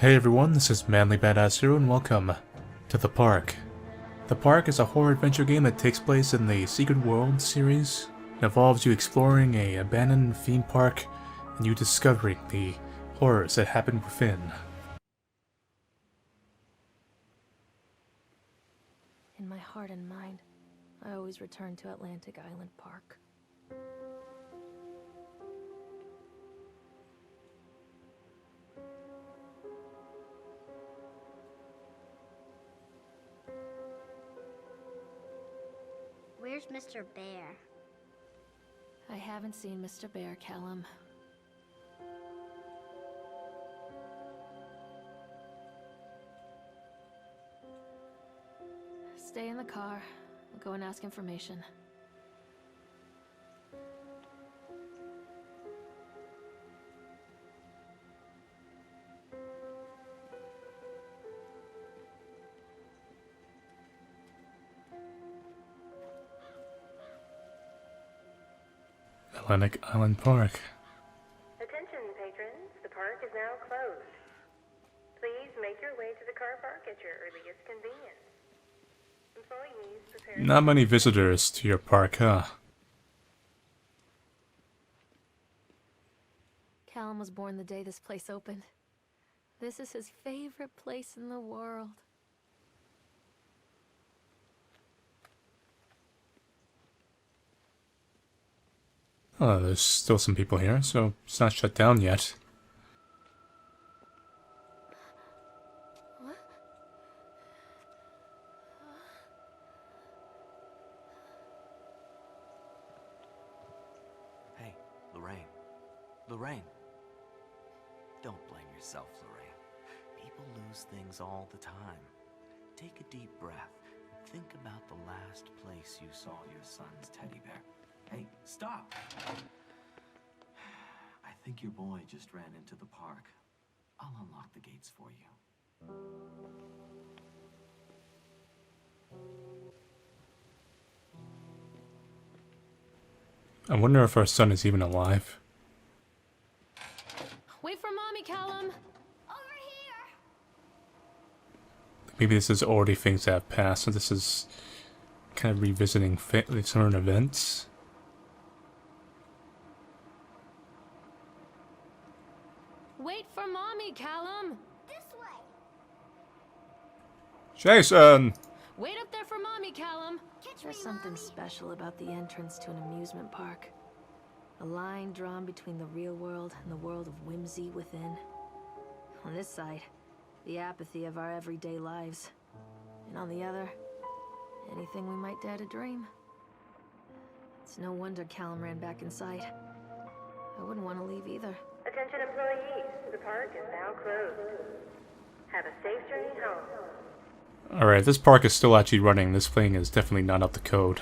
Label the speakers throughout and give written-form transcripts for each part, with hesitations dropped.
Speaker 1: Hey everyone, this is Manly Badass Hero and welcome to The Park. The Park is a horror adventure game that takes place in the Secret World series. It involves you exploring an abandoned theme park and you discovering the horrors that happen within.
Speaker 2: In my heart and mind, I always return to Atlantic Island Park.
Speaker 3: Where's Mr. Bear?
Speaker 2: I haven't seen Mr. Bear, Callum. Stay in the car. I'll go and ask information.
Speaker 1: Atlantic Island Park.
Speaker 4: Attention, patrons. The park is now closed. Please make your way to the car park at your earliest convenience. Employees prepare...
Speaker 1: Not many visitors to your park, huh?
Speaker 2: Callum was born the day this place opened. This is his favorite place in the world.
Speaker 1: Oh, there's still some people here, so it's not shut down yet.
Speaker 2: What?
Speaker 5: Hey, Lorraine. Lorraine. Don't blame yourself, Lorraine. People lose things all the time. Take a deep breath and think about the last place you saw your son's teddy bear. Hey, stop! I think your boy just ran into the park. I'll unlock the gates for you.
Speaker 1: I wonder if our son is even alive.
Speaker 2: Wait for Mommy, Callum!
Speaker 3: Over here!
Speaker 1: Maybe this is already things that have passed, so this is kind of revisiting certain events.
Speaker 2: Wait for Mommy, Callum!
Speaker 3: This way!
Speaker 1: Jason!
Speaker 2: Wait up there for Mommy, Callum!
Speaker 3: Catch
Speaker 2: There's
Speaker 3: me,
Speaker 2: something
Speaker 3: Mommy.
Speaker 2: special about the entrance to an amusement park. A line drawn between the real world and the world of whimsy within. On this side, the apathy of our everyday lives. And on the other, anything we might dare to dream. It's no wonder Callum ran back inside. I wouldn't want to leave either.
Speaker 4: Attention, employees. The park is now closed. Have a safe journey home.
Speaker 1: Alright, this park is still actually running. This thing is definitely not up to code.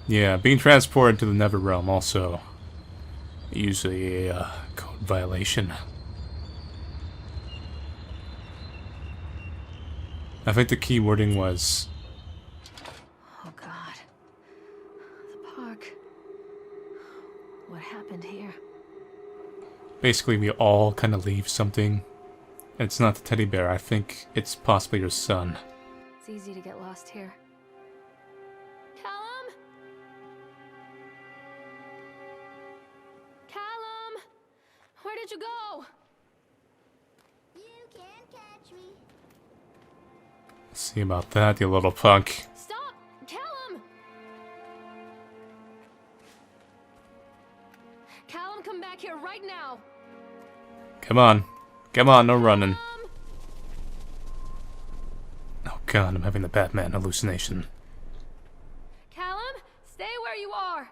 Speaker 1: Yeah, being transported to the Nether Realm also usually a code violation. I think the key wording was...
Speaker 2: Oh God. The park. What happened here?
Speaker 1: Basically, we all kind of leave something. And it's not the teddy bear. I think it's possibly your son.
Speaker 2: It's easy to get lost here. Callum? Callum? Where did you go?
Speaker 3: You can't catch me.
Speaker 1: Let's see about that, you little punk.
Speaker 2: Stop! Callum! Callum, come back here right now!
Speaker 1: Come on. Come on, no running.
Speaker 2: Callum!
Speaker 1: Oh god, I'm having the Batman hallucination.
Speaker 2: Callum, stay where you are!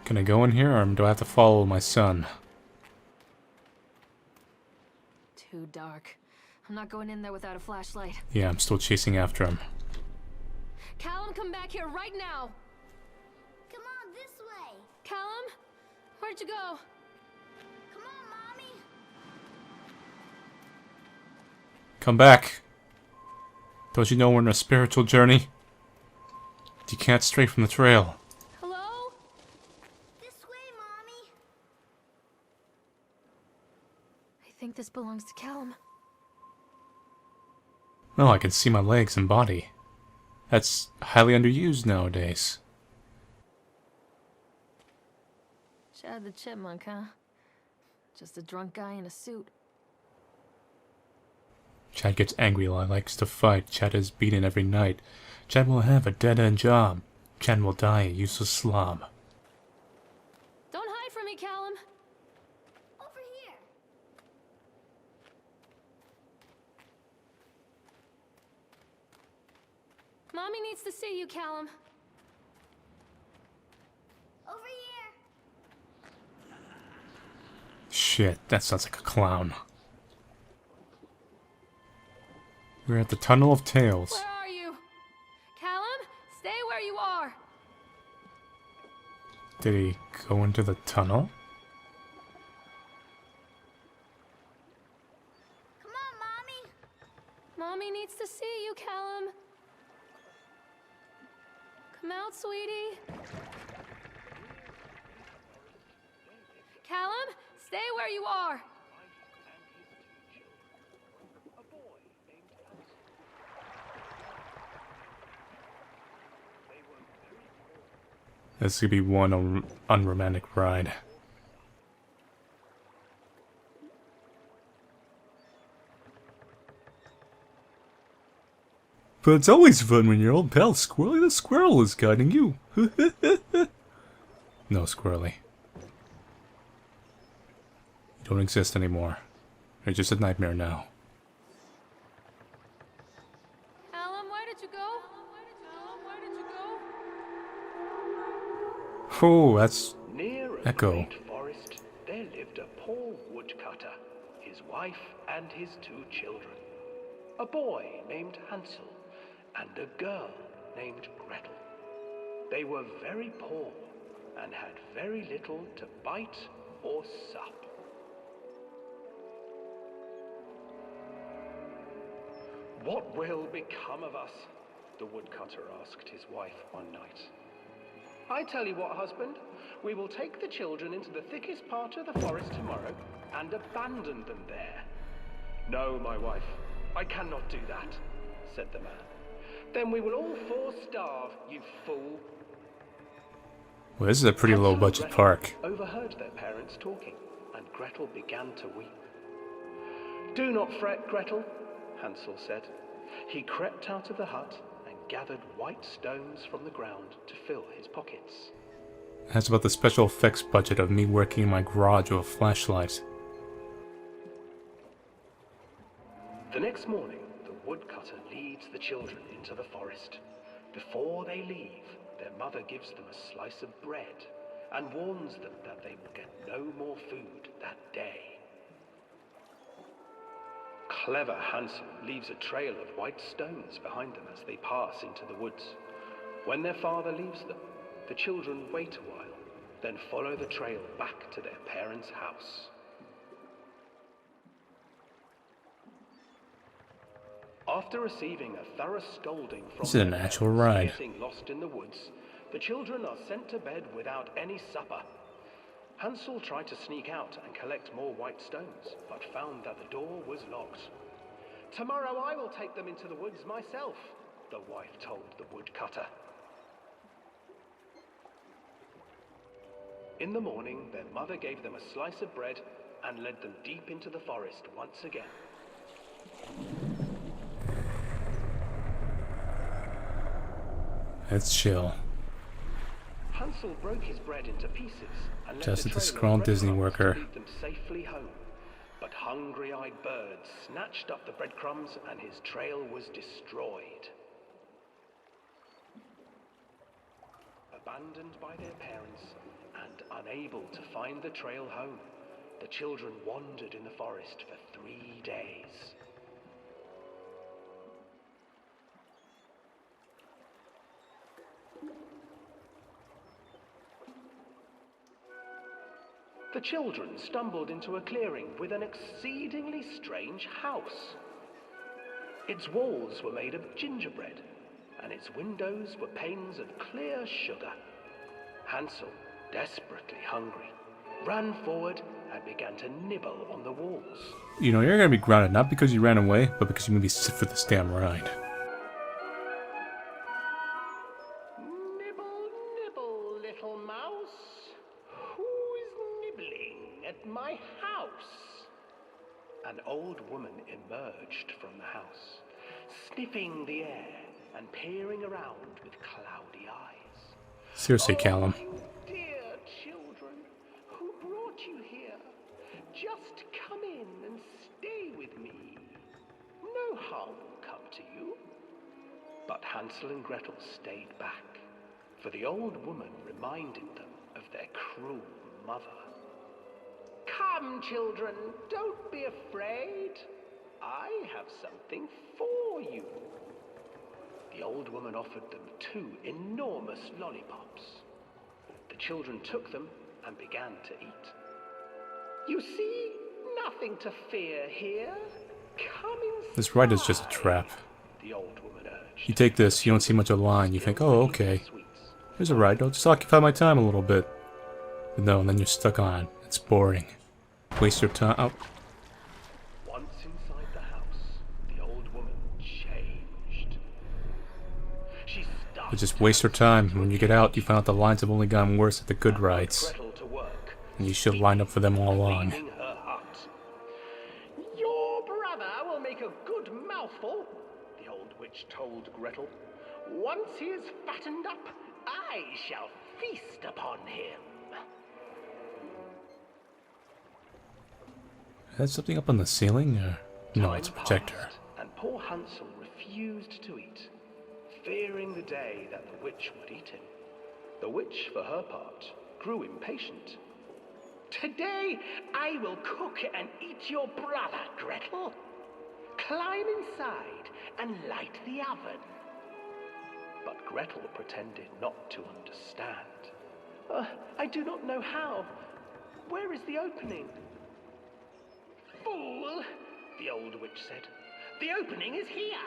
Speaker 1: Can I go in here, or do I have to follow my son?
Speaker 2: Too dark. I'm not going in there without a flashlight.
Speaker 1: Yeah, I'm still chasing after him.
Speaker 2: Callum, come back here right now!
Speaker 3: Come on, this way!
Speaker 2: Callum? Where'd you go?
Speaker 3: Come on, Mommy!
Speaker 1: Come back. Don't you know we're on a spiritual journey? You can't stray from the trail.
Speaker 2: Hello?
Speaker 3: This way, Mommy.
Speaker 2: I think this belongs to Callum.
Speaker 1: Well, I can see my legs and body. That's highly underused nowadays.
Speaker 2: Chad the chipmunk, huh? Just a drunk guy in a suit.
Speaker 1: Chad gets angry while he likes to fight. Chad is beaten every night. Chad will have a dead-end job. Chad will die a useless slob.
Speaker 2: Don't hide from me, Callum.
Speaker 3: Over here.
Speaker 2: Mommy needs to see you, Callum.
Speaker 3: Over here.
Speaker 1: Shit, that sounds like a clown. We're at the Tunnel of Tales.
Speaker 2: Where are you? Callum, stay where you are.
Speaker 1: Did he go into the tunnel?
Speaker 3: Come on, Mommy.
Speaker 2: Mommy needs to see you, Callum. Come out, sweetie. Callum, stay where you are.
Speaker 1: This could be one unromantic ride. But it's always fun when your old pal Squirrely the Squirrel is guiding you. No, Squirrely. You don't exist anymore. You're just a nightmare now.
Speaker 2: Callum, where did you go? Callum, where did you go?
Speaker 1: Oh, that's
Speaker 6: Near a
Speaker 1: Echo.
Speaker 6: great forest, there lived a poor woodcutter, his wife and his 2 children. A boy named Hansel and a girl named Gretel. They were very poor and had very little to bite or sup. What will become of us? The woodcutter asked his wife one night. I tell you what, husband, we will take the children into the thickest part of the forest tomorrow and abandon them there. No, my wife, I cannot do that, said the man. Then we will all 4 starve, you fool.
Speaker 1: well, this is a pretty
Speaker 6: Hansel
Speaker 1: low
Speaker 6: and
Speaker 1: budget
Speaker 6: Gretel
Speaker 1: park.
Speaker 6: overheard their parents talking, and Gretel began to weep. Do not fret, Gretel, Hansel said. He crept out of the hut and gathered white stones from the ground to fill his pockets.
Speaker 1: That's about the special effects budget of me working in my garage with a flashlight.
Speaker 6: The next morning, the woodcutter leads the children into the forest. Before they leave, their mother gives them a slice of bread and warns them that they will get no more food that day. Clever Hansel leaves a trail of white stones behind them as they pass into the woods. When their father leaves them, the children wait a while, then follow the trail back to their parents' house. After receiving a thorough scolding from
Speaker 1: This is an
Speaker 6: their
Speaker 1: actual
Speaker 6: parents for
Speaker 1: ride.
Speaker 6: getting lost in the woods, the children are sent to bed without any supper. Hansel tried to sneak out and collect more white stones, but found that the door was locked. Tomorrow I will take them into the woods myself, the wife told the woodcutter. In the morning, their mother gave them a slice of bread and led them deep into the forest once again.
Speaker 1: Let's chill.
Speaker 6: Hansel broke his bread into pieces and left
Speaker 1: Just
Speaker 6: the
Speaker 1: a
Speaker 6: trail of
Speaker 1: disgruntled Disney
Speaker 6: breadcrumbs
Speaker 1: worker.
Speaker 6: to lead them safely home. But hungry-eyed birds snatched up the breadcrumbs and his trail was destroyed. Abandoned by their parents and unable to find the trail home, the children wandered in the forest for 3 days. The children stumbled into a clearing with an exceedingly strange house. Its walls were made of gingerbread, and its windows were panes of clear sugar. Hansel, desperately hungry, ran forward and began to nibble on the walls.
Speaker 1: You know, you're gonna be grounded not because you ran away, but because you're gonna be sick for this damn ride.
Speaker 6: Nibble, nibble, little mouse. Who's nibbling at my house? An old woman emerged from the house, sniffing the air and peering around with cloudy eyes.
Speaker 1: Seriously, Callum.
Speaker 6: Oh, dear children, who brought you here? Just come in and stay with me. No harm will come to you. But Hansel and Gretel stayed back, for the old woman reminded them of their cruel mother. Come, children, don't be afraid. I have something for you. The old woman offered them 2 enormous lollipops. The children took them and began to eat. You see, nothing to fear here. Come inside.
Speaker 1: This ride is just a trap.
Speaker 6: The old woman urged.
Speaker 1: You take this, you don't see much of the line, you think, oh, okay. Here's a ride, I'll just occupy my time a little bit. But no, and then you're stuck on. It's boring. Waste your time. Oh.
Speaker 6: Once inside the house, the old woman changed. She started.
Speaker 1: You just waste your time. When you get out, you find out the lines have only gotten worse at the good rides. And you should line up for them all along.
Speaker 6: Your brother will make a good mouthful, the old witch told Gretel. Once he is fattened up, I shall feast upon him.
Speaker 1: Is that something up on the ceiling? Or... No, it's a
Speaker 6: Time
Speaker 1: projector.
Speaker 6: passed, and poor Hansel refused to eat, fearing the day that the witch would eat him. The witch, for her part, grew impatient. Today I will cook and eat your brother, Gretel. Climb inside and light the oven. But Gretel pretended not to understand. I do not know how. Where is the opening? Fool, the old witch said. The opening is here.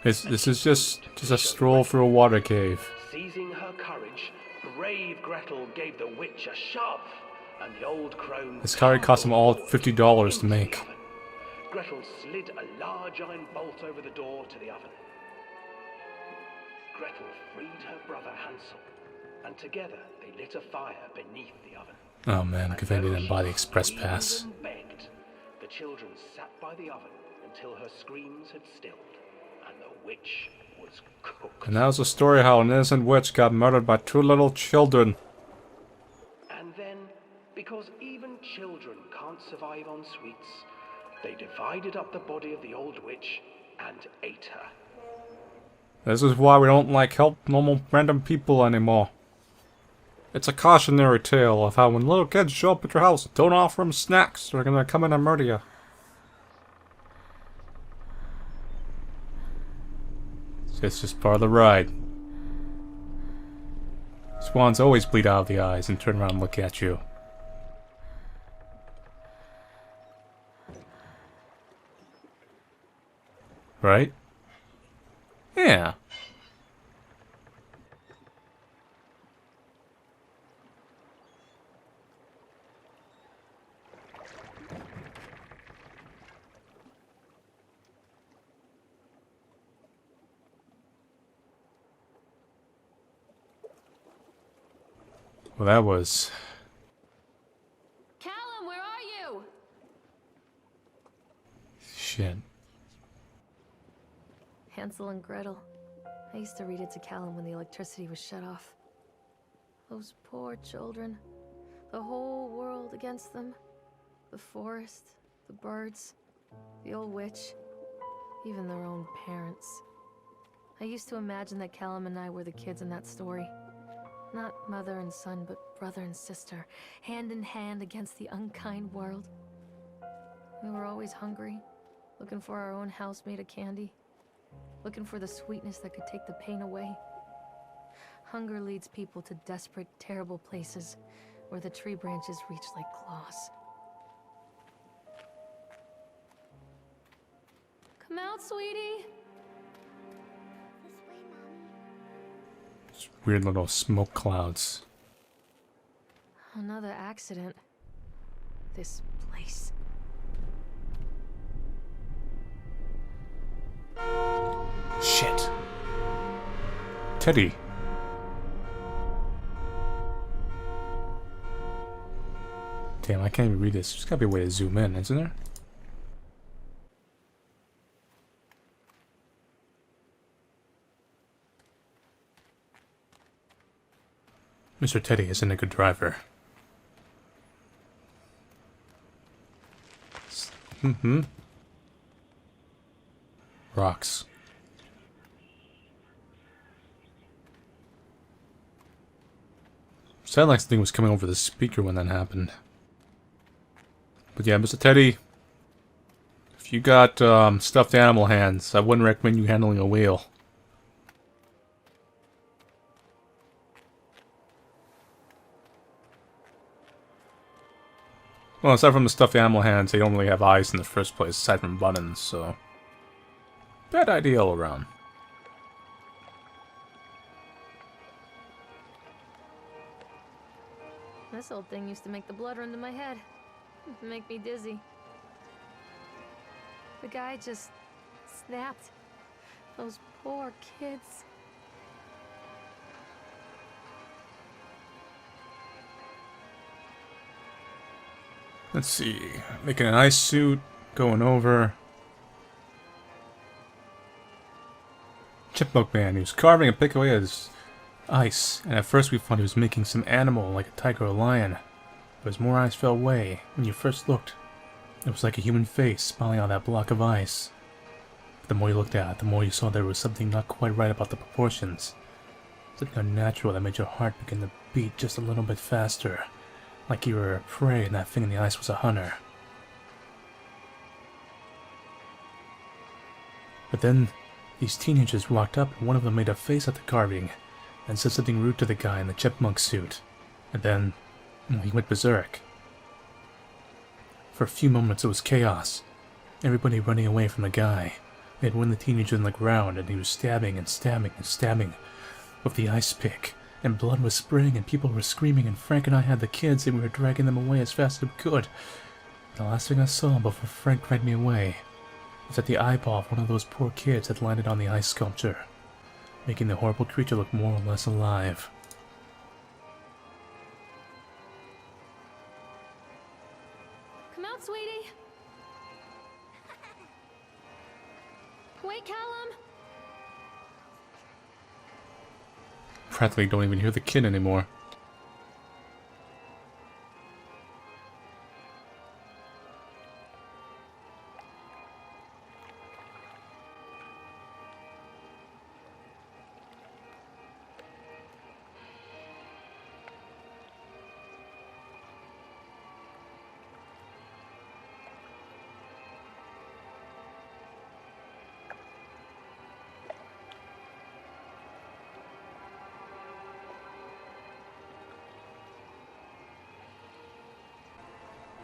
Speaker 1: This is just a stroll through a water cave.
Speaker 6: Seizing her courage, brave Gretel gave the witch a shove, and the old crone...
Speaker 1: This curry cost them all $50 to make.
Speaker 6: Gretel slid a large iron bolt over the door to the oven. Gretel freed her brother Hansel, and together they lit a fire beneath the oven.
Speaker 1: Oh man, look if they didn't buy the express pass.
Speaker 6: Begged. The children sat by the oven until her screams had stilled, and the witch was cooked.
Speaker 1: And that was the story how an innocent witch got murdered by 2 little children.
Speaker 6: And then, because even children can't survive on sweets, they divided up the body of the old witch and ate her.
Speaker 1: This is why we don't like help normal random people anymore. It's a cautionary tale of how when little kids show up at your house, don't offer them snacks, they're gonna come in and murder you. It's just part of the ride. Swans always bleed out of the eyes and turn around and look at you. Right? Yeah. Well, that was...
Speaker 2: Callum, where are you?
Speaker 1: shit.
Speaker 2: Hansel and Gretel. I used to read it to Callum when the electricity was shut off. Those poor children. The whole world against them. The forest, the birds, the old witch, even their own parents. I used to imagine that Callum and I were the kids in that story. Not mother and son, but brother and sister, hand in hand against the unkind world. We were always hungry, looking for our own house made of candy. Looking for the sweetness that could take the pain away. Hunger leads people to desperate, terrible places where the tree branches reach like claws. Come out, sweetie.
Speaker 3: This way, Mommy.
Speaker 1: It's weird little smoke clouds.
Speaker 2: Another accident. This place.
Speaker 1: Shit. Teddy. Damn, I can't even read this. There's gotta be a way to zoom in, isn't there? Mr. Teddy isn't a good driver. Mm-hmm. Rocks. Sounded like something was coming over the speaker when that happened. But yeah, Mr. Teddy, if you got stuffed animal hands, I wouldn't recommend you handling a wheel. Well, aside from the stuffed animal hands, they don't really have eyes in the first place, aside from buttons, so... bad idea all around.
Speaker 2: This old thing used to make the blood run to my head. Make me dizzy. The guy just snapped. Those poor kids.
Speaker 1: Let's see. Making an ice suit, going over. Chipmunk man, he was carving a pick away at his ice, and at first we thought he was making some animal like a tiger or lion. But as more ice fell away, when you first looked, it was like a human face smiling on that block of ice. But the more you looked at it, the more you saw there was something not quite right about the proportions. Something unnatural that made your heart begin to beat just a little bit faster. Like you were a prey and that thing in the ice was a hunter. But then, these teenagers walked up and one of them made a face at the carving and said something rude to the guy in the chipmunk suit. And then, well, he went berserk. For a few moments it was chaos. Everybody running away from the guy. They had one the teenager on the ground and he was stabbing and stabbing and stabbing with the ice pick. And blood was spraying and people were screaming and Frank and I had the kids and we were dragging them away as fast as we could. The last thing I saw before Frank dragged me away was that the eyeball of one of those poor kids had landed on the ice sculpture, making the horrible creature look more or less alive.
Speaker 2: Come out, sweetie. Wait, Callum.
Speaker 1: Practically don't even hear the kid anymore.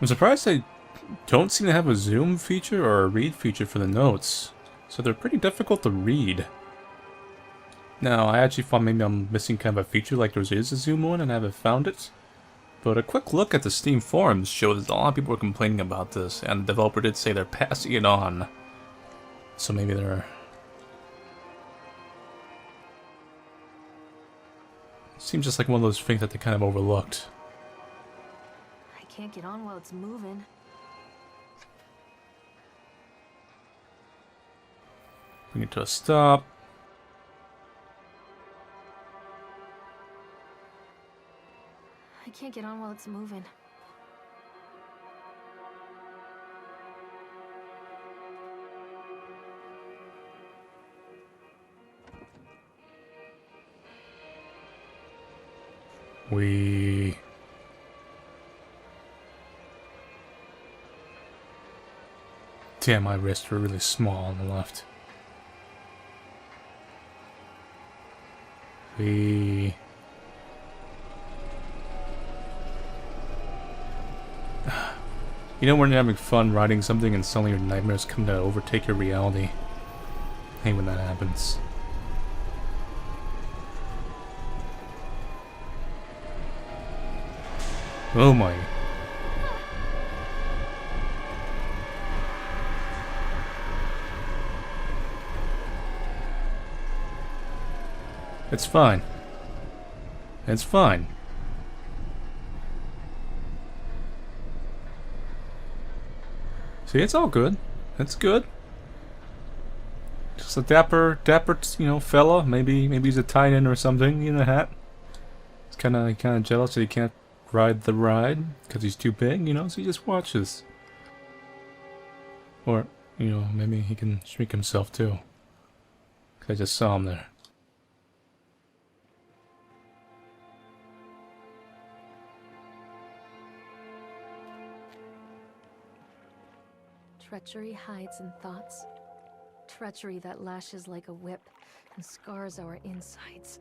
Speaker 1: I'm surprised they don't seem to have a zoom feature or a read feature for the notes, so they're pretty difficult to read. Now, I actually thought maybe I'm missing kind of a feature like there is a zoom one and I haven't found it. But a quick look at the Steam forums shows that a lot of people are complaining about this, and the developer did say they're passing it on. So maybe they're... Seems just like one of those things that they kind of overlooked.
Speaker 2: I can't get on while it's moving.
Speaker 1: Bring it to a stop.
Speaker 2: I can't get on while it's moving.
Speaker 1: Damn, my wrists were really small on the left. You know when you're having fun riding something and suddenly your nightmares come to overtake your reality? I hate when that happens. Oh my. It's fine. It's fine. See, it's all good. It's good. Just a dapper, you know, fella. Maybe he's a tie-in or something in a hat. He's kind of jealous that he can't ride the ride because he's too big, you know. So he just watches. Or, you know, maybe he can shrink himself too. 'Cause I just saw him there.
Speaker 2: Treachery hides in thoughts. Treachery that lashes like a whip and scars our insides.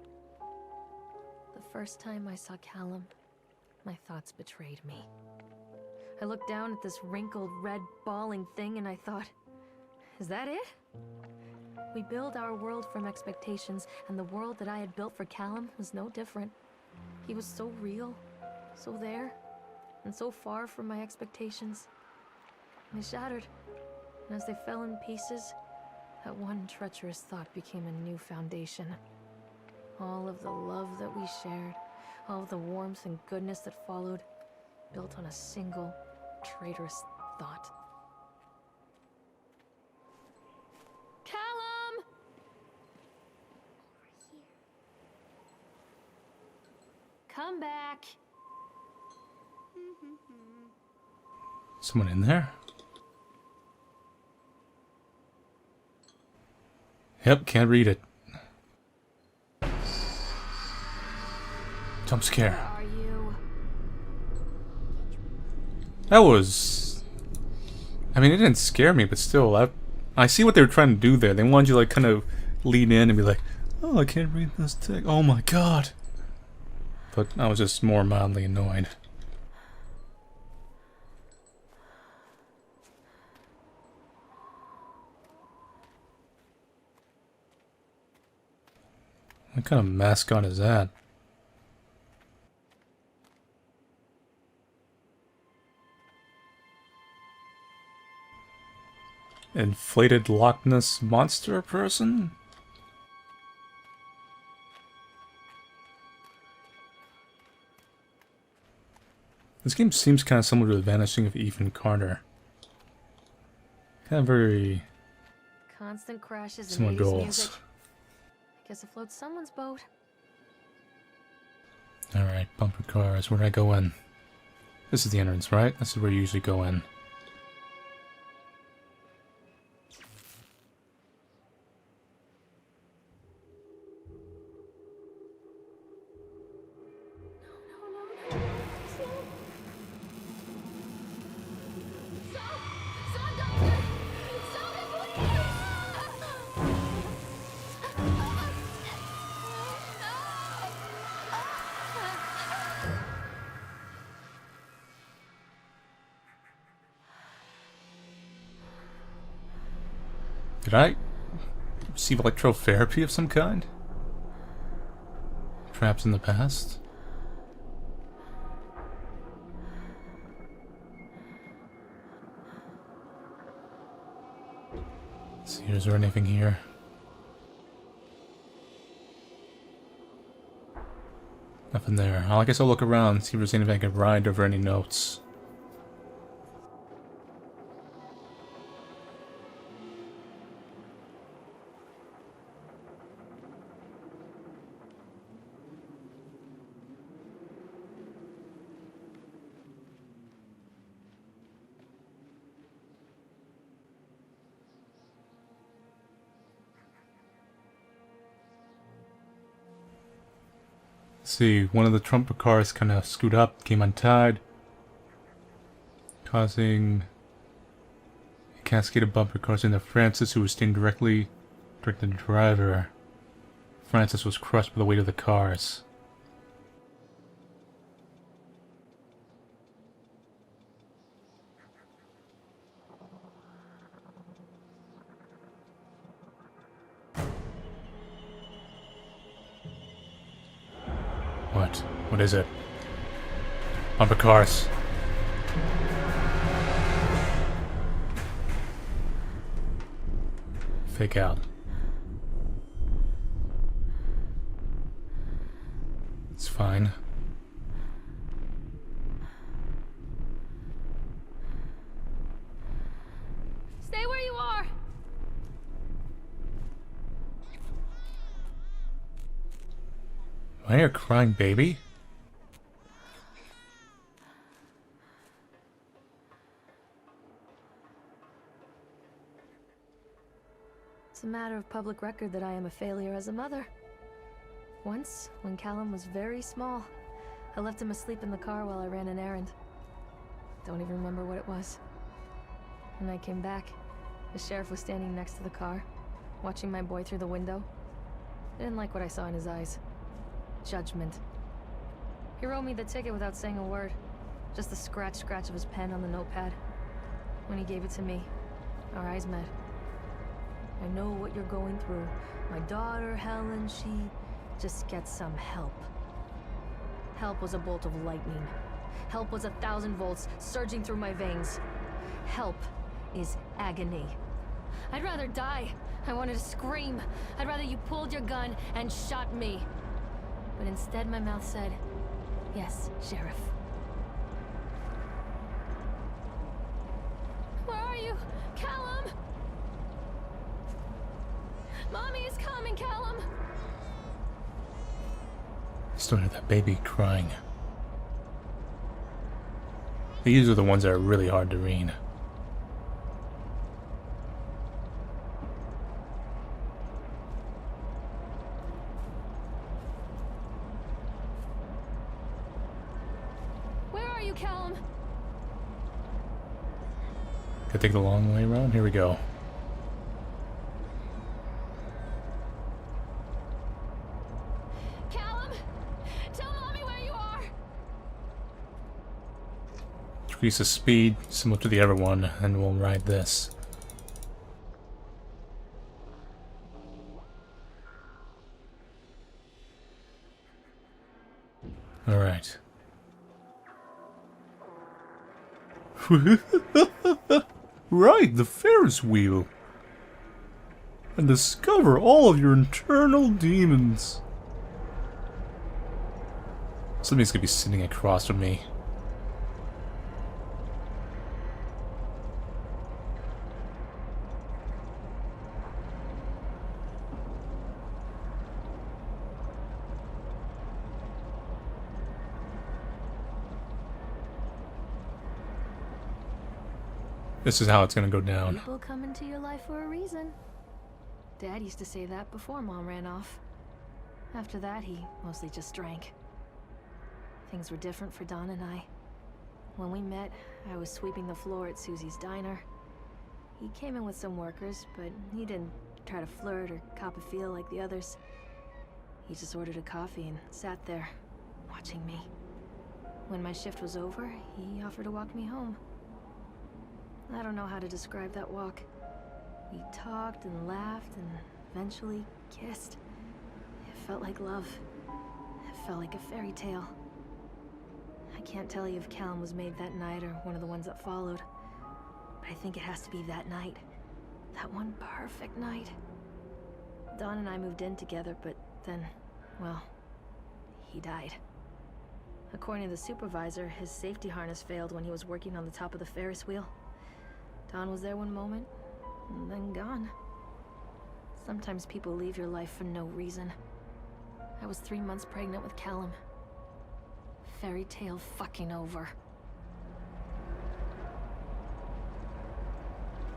Speaker 2: The first time I saw Callum, my thoughts betrayed me. I looked down at this wrinkled, red, bawling thing and I thought, is that it? We build our world from expectations, and the world that I had built for Callum was no different. He was so real, so there, and so far from my expectations. They shattered, and as they fell in pieces, that one treacherous thought became a new foundation. All of the love that we shared, all of the warmth and goodness that followed, built on a single, traitorous thought. Callum!
Speaker 3: Over here.
Speaker 2: Come back!
Speaker 1: Someone in there? Yep, can't read it. Jump scare.
Speaker 2: Where are you?
Speaker 1: That was... I mean, it didn't scare me, but still, I see what they were trying to do there. They wanted you to, like, kind of lean in and be like, oh, I can't read this text. Oh my god. But I was just more mildly annoyed. What kind of mascot is that? Inflated Loch Ness monster person? This game seems kind of similar to The Vanishing of Ethan Carter. Kind of very
Speaker 2: Constant crashes and
Speaker 1: similar
Speaker 2: 80s
Speaker 1: goals.
Speaker 2: music. I guess it floats someone's boat.
Speaker 1: Alright, bumper cars. Where do I go in? This is the entrance, right? This is where you usually go in. Did I receive electrotherapy of some kind? Perhaps in the past? Let's see, is there anything here? Nothing there. Well, I guess I'll look around and see if there's anything I can write over any notes. See, one of the trumper cars kind of screwed up, came untied, causing a cascade of bumper cars into Francis, who was standing directly to the driver. Francis was crushed by the weight of the cars. What is it? Bumper cars. Fake out. It's fine.
Speaker 2: Stay where you are!
Speaker 1: Why are you crying, baby?
Speaker 2: It's a matter of public record that I am a failure as a mother. Once, when Callum was very small, I left him asleep in the car while I ran an errand. Don't even remember what it was. When I came back, the sheriff was standing next to the car, watching my boy through the window. I didn't like what I saw in his eyes. Judgment. He wrote me the ticket without saying a word. Just the scratch of his pen on the notepad. When he gave it to me, our eyes met. I know what you're going through. My daughter, Helen, she just gets some help. Help was a bolt of lightning. Help was 1,000 volts surging through my veins. Help is agony. I'd rather die. I wanted to scream. I'd rather you pulled your gun and shot me. But instead my mouth said, yes, Sheriff. Where are you? Callum? Mommy is coming, Callum!
Speaker 1: Still hear that baby crying. These are the ones that are really hard to read.
Speaker 2: Where are you, Callum?
Speaker 1: Could take the long way around. Here we go.
Speaker 2: Callum! Tell Mommy where you are!
Speaker 1: Increase the speed similar to the other one, and we'll ride this. Alright. Ride the Ferris wheel and discover all of your internal demons. Somebody's gonna be sitting across from me. This is how it's gonna go down.
Speaker 2: People come into your life for a reason. Dad used to say that before Mom ran off. After that, he mostly just drank. Things were different for Don and I. When we met, I was sweeping the floor at Susie's diner. He came in with some workers, but he didn't try to flirt or cop a feel like the others. He just ordered a coffee and sat there, watching me. When my shift was over, he offered to walk me home. I don't know how to describe that walk. We talked and laughed and eventually kissed. It felt like love. It felt like a fairy tale. I can't tell you if Callum was made that night or one of the ones that followed, but I think it has to be that night. That one perfect night. Dawn and I moved in together, but then, well, he died. According to the supervisor, his safety harness failed when he was working on the top of the Ferris wheel. Don was there one moment, and then gone. Sometimes people leave your life for no reason. I was 3 months pregnant with Callum. Fairy tale fucking over.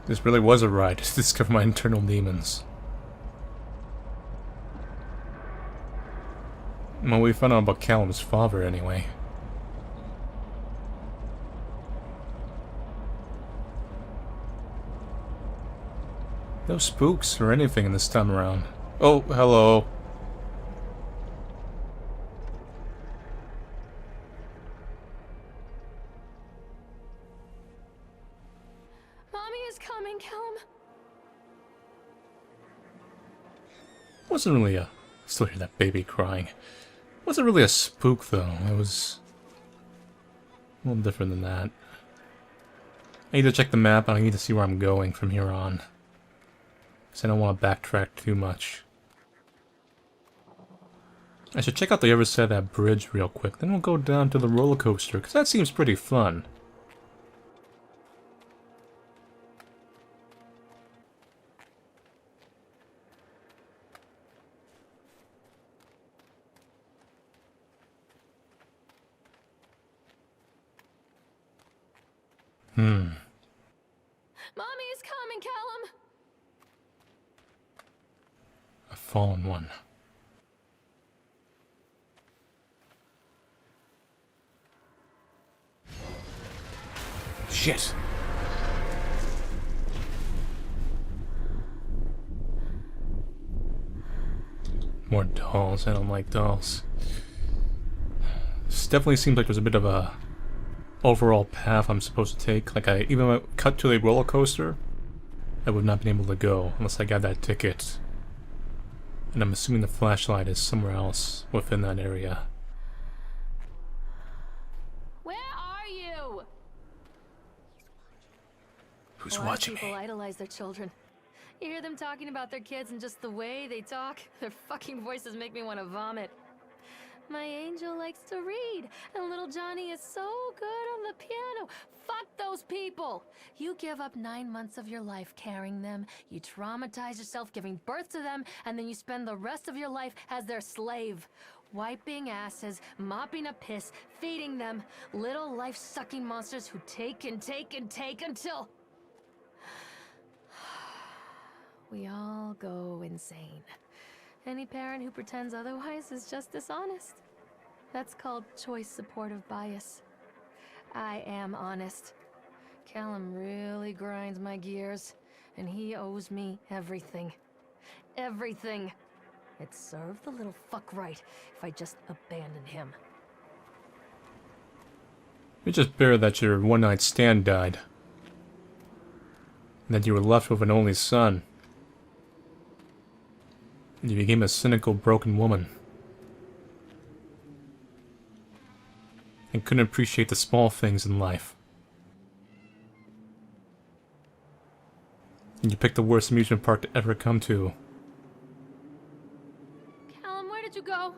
Speaker 1: This really was a ride to discover my internal demons. Well, we found out about Callum's father anyway. No spooks or anything in this time around. Oh, hello.
Speaker 2: Mommy is coming, Callum.
Speaker 1: Wasn't really a... Still hear that baby crying. Wasn't really a spook though. It was a little different than that. I need to check the map and I need to see where I'm going from here on. Because I don't want to backtrack too much. I should check out the other side of that bridge real quick. Then we'll go down to the roller coaster, because that seems pretty fun.
Speaker 2: Mommy is coming, Callum!
Speaker 1: A fallen one. Shit. More dolls. I don't like dolls. This definitely seems like there's a bit of a overall path I'm supposed to take. Like even when I cut to the roller coaster, I would not been able to go unless I got that ticket. And I'm assuming the flashlight is somewhere else within that area.
Speaker 2: Where are you?
Speaker 1: Who's
Speaker 2: A lot
Speaker 1: watching
Speaker 2: of people
Speaker 1: me?
Speaker 2: idolize their children. You hear them talking about their kids and just the way they talk, their fucking voices make me want to vomit. My angel likes to read, and little Johnny is so good on the piano. Fuck those people! You give up 9 months of your life carrying them, you traumatize yourself giving birth to them, and then you spend the rest of your life as their slave. Wiping asses, mopping up piss, feeding them. Little life-sucking monsters who take and take and take until... we all go insane. Any parent who pretends otherwise is just dishonest. That's called choice supportive bias. I am honest. Callum really grinds my gears, and he owes me everything. Everything. It'd serve the little fuck right if I just abandoned him.
Speaker 1: You just bear that your one-night stand died. And that you were left with an only son. And you became a cynical, broken woman. And couldn't appreciate the small things in life. And you picked the worst amusement park to ever come to.
Speaker 2: Callum, where did you go?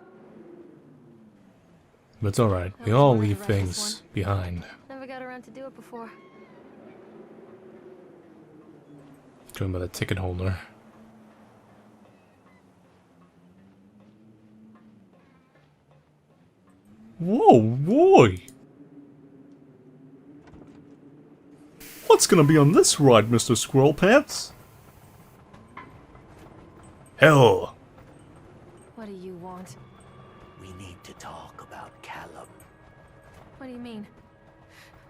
Speaker 1: But it's alright, we
Speaker 2: I was
Speaker 1: all
Speaker 2: wanted to
Speaker 1: leave
Speaker 2: rush this
Speaker 1: things behind.
Speaker 2: Never got around to do it before.
Speaker 1: Joined by the ticket holder. Whoa, boy! What's gonna be on this ride, Mr. Squirrel Pants? Hell!
Speaker 2: What do you want?
Speaker 5: We need to talk about Callum.
Speaker 2: What do you mean?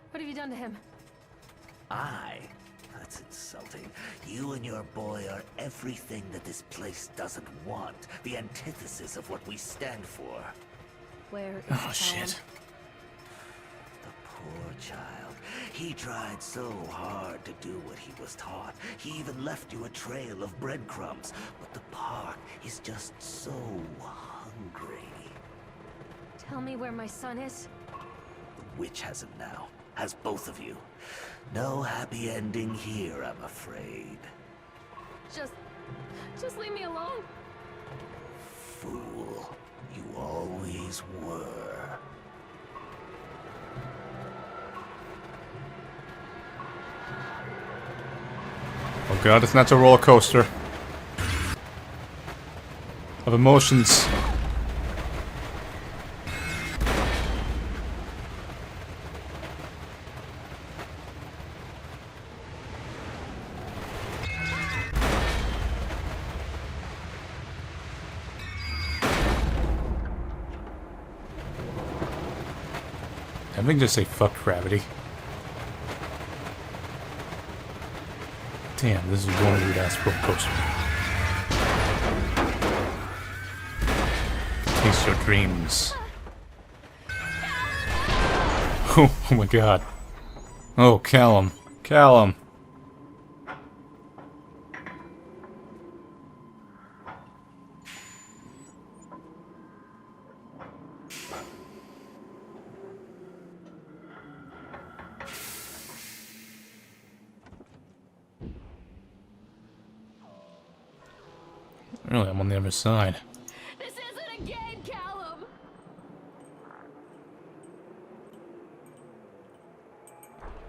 Speaker 2: What have you done to him?
Speaker 5: That's insulting. You and your boy are everything that this place doesn't want. The antithesis of what we stand for.
Speaker 2: Where is
Speaker 1: Oh
Speaker 2: Callum?
Speaker 1: shit.
Speaker 5: The poor child. He tried so hard to do what he was taught. He even left you a trail of breadcrumbs. But the park is just so hungry.
Speaker 2: Tell me where my son is.
Speaker 5: The witch has him now. Has both of you. No happy ending here, I'm afraid.
Speaker 2: Just leave me alone.
Speaker 5: Fool. You always were.
Speaker 1: Oh god, it's not a roller coaster. Of emotions. I think just say fuck gravity. Damn, this is one weird ass roller coaster. Taste your dreams. Oh my god. Oh, Callum. Callum. Really, I'm on the other side.
Speaker 2: This isn't a game, Callum!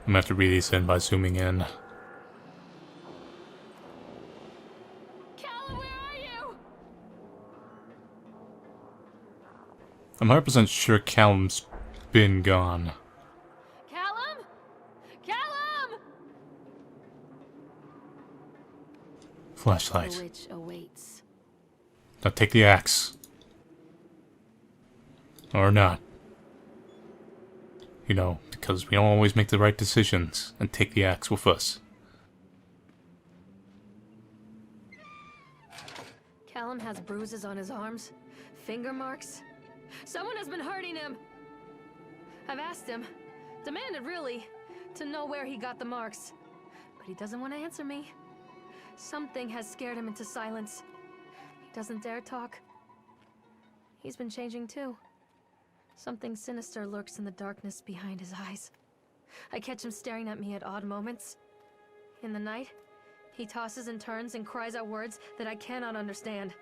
Speaker 1: I'm gonna have to read these in by zooming in.
Speaker 2: Callum, where are you?
Speaker 1: I'm 100% sure Callum's been gone.
Speaker 2: Callum? Callum!
Speaker 1: Flashlight.
Speaker 2: The witch awaits.
Speaker 1: Now take the axe. Or not. You know, because we don't always make the right decisions, and take the axe with us.
Speaker 2: Callum has bruises on his arms, finger marks. Someone has been hurting him. I've asked him, demanded really, to know where he got the marks. But he doesn't want to answer me. Something has scared him into silence. He doesn't dare talk. He's been changing too. Something sinister lurks in the darkness behind his eyes. I catch him staring at me at odd moments. In the night, he tosses and turns and cries out words that I cannot understand.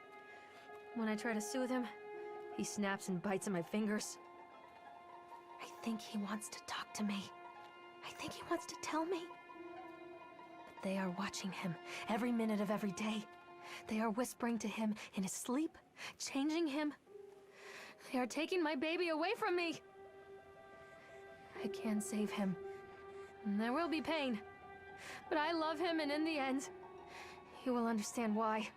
Speaker 2: When I try to soothe him, he snaps and bites at my fingers. I think he wants to talk to me. I think he wants to tell me. But they are watching him every minute of every day. They are whispering to him in his sleep, changing him. They are taking my baby away from me. I can save him. And there will be pain. But I love him, and in the end, he will understand why.